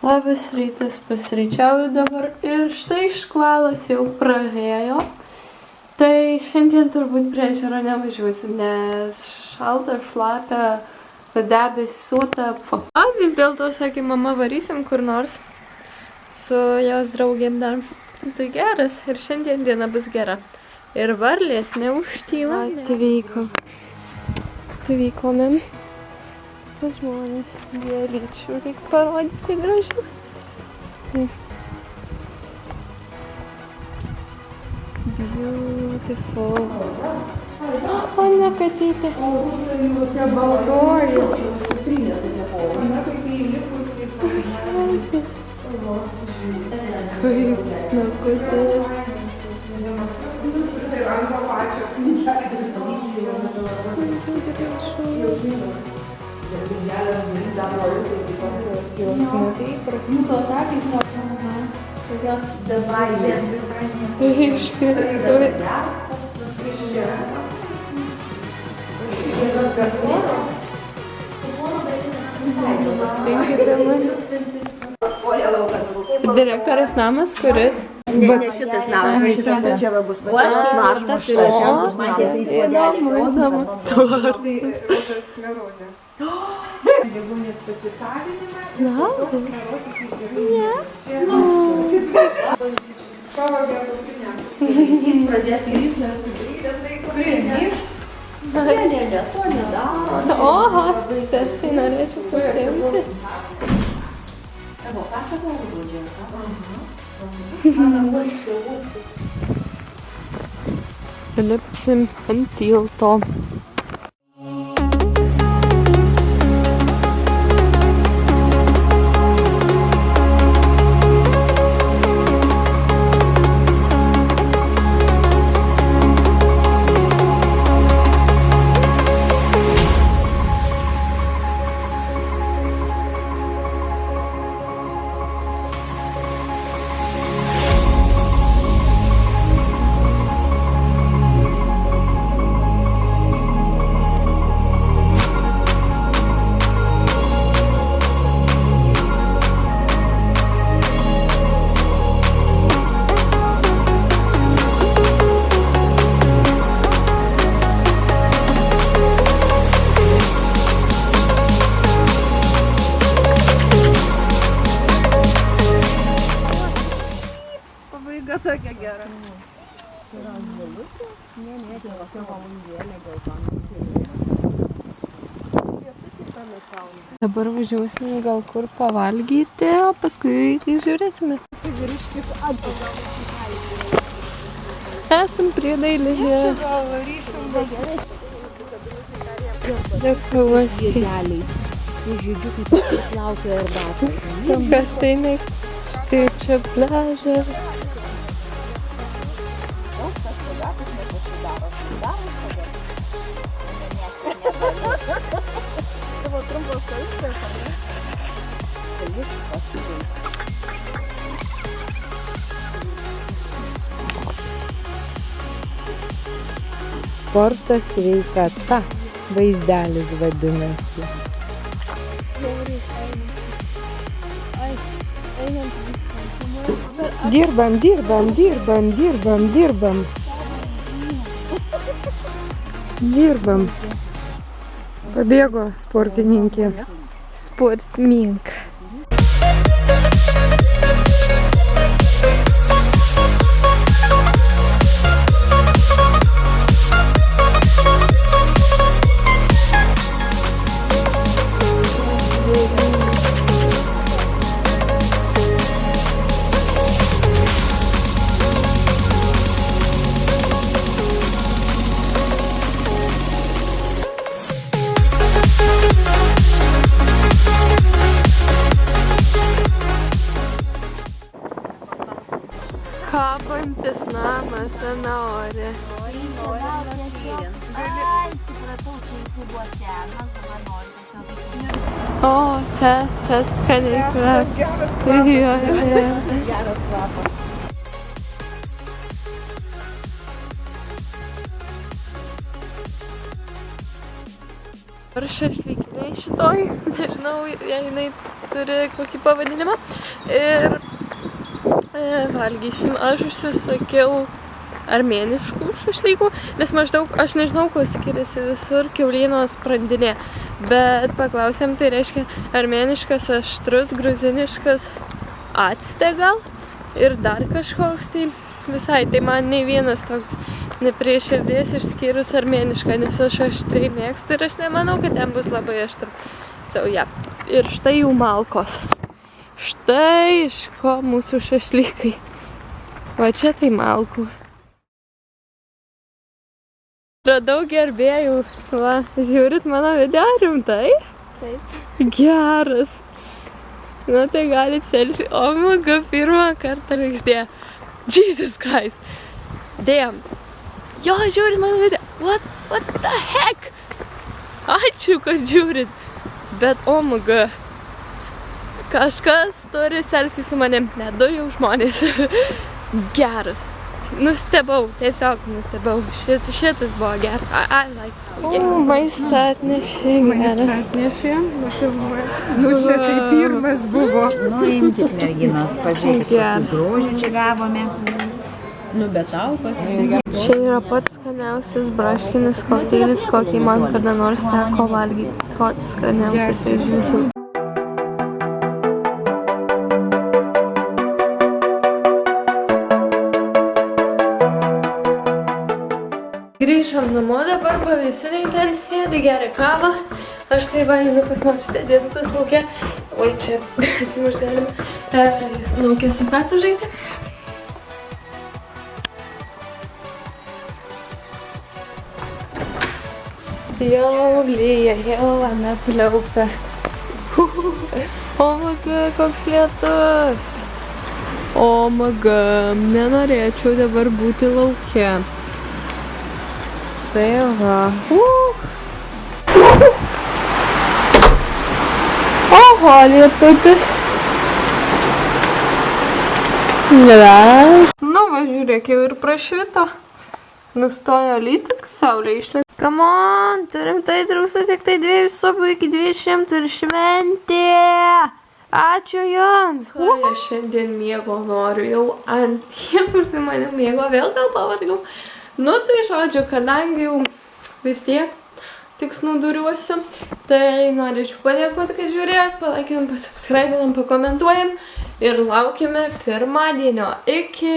Labas rytas, pusryčiauju dabar ir štai škvalas jau praėjo. Tai šiandien turbūt prie ežero nevažiuosim, nes šalta, šlapia, debesuota. Vis dėlto, sakė mama, varysim kur nors su jos draugėm dar. Tai geras ir šiandien diena bus gera. Ir varlės neužtyla. Atvykome pas žmonės gėlyčių, reikia parodyti gražiau. Beautiful. O ne, katytė. Kokia baltoji. Kaip snakutės. Direktorės namas, kuris? Ne šitas namas, šitas čia va bus tvartas ir čia bus Įdomu. Otosklerozė. Deguonies pasisavinimą ir pavogė rūpinę. Jis pradės jis nesudarydęs, primiš. Ne, to nedaro. Oha, tai norėčiau pasiimti. Evo, ką čia pavogė? Lipsim ant tilto. Tokia gera. Dabar važiuosime gal kur pavalgyti, o paskui žiūrėsime. Esam prie dailės. Dėkuosi. Kas tai ne? Štai čia pliažas. Tavo trumpos kojytės, ar ne? Tai jis pasidėjo. Sportas sveikata vaizdelis vadinasi. Dirbam. Pabėgo sportininkė. Sportsmink. Kabantis namas, sena ore. O, čia skaniai kvepia. Geras kvapas. Ir šašlykinė armėniškai šitoj, nežinau, jei jinai turi kokį pavadinimą. Ir valgysim, aš užsisakiau armėniškų šašlykų, nes maždaug aš nežinau, kuo skiriasi visur kiaulienos sprandinė, bet paklausėm, tai reiškia armėniškas aštrus, gruziniškas acte gal ir dar kažkoks, tai visai, tai man nei vienas toks ne prie širdies išskyrus armėnišką, nes aš aštriai mėgstu ir aš nemanau, kad ten bus labai aštru. So, yeah. Ir štai jų malkos. Štai iš ko mūsų šašlykai. Va čia tai malkų. Radau gerbėjų. Va, žiūrit mano video rimtai? Taip. Geras. Na tai galit selfie. O maga, pirmą kartą žvaigždė. Jesus Christ. Damn. Jo, žiūrit mano video. What the heck? Ačiū, kad žiūrit. Bet o maga. Kažkas turi selfie su manim. Ne, du jau žmonės. Geras. Nustebau, tiesiog nustebau. Šitas buvo geras. I like it. Maistą atnešė. Maistą atnešė. Nu čia tai pirmas buvo. Nu, imkit merginos, pažiūrėkit, kokį grožį čia gavome. Nu, bet tau pasisekė. Čia yra pats skaniausias braškinis kokteilis, kokį man kada nors teko valgyti. Pats skaniausias iš visų. Grįžom namo, dabar pavėsiniai ten sėdi, geria kavą. Aš tai va, einu pas močiutę, dėdukas laukia. Oi, čia atsimuštėlėm. Jis laukia su kacu žaidžia. Jau lyja, jau Ana pliaupia. O maga, koks lietus. O maga, nenorėčiau dabar būti lauke. Tai va. Oho, lietutis. Nėra. Nu va, žiūrėk, jau ir prašvito. Nustojo lytik, saulė išlėt. Come on, turim tai trūksta tik tai 2 supų iki 200 ir šventė. Ačiū jums. Aš šiandien miego noriu, jau ant tiek užsimaniau miego, vėl gal pavargau. Nu tai žodžiu, kadangi jau vis tiek tik snūduriuosiu, tai norėčiau padėkoti, kad žiūrėjot, palaikinam, pasubscribinam, pakomentuojam ir laukiame pirmadienio. Iki!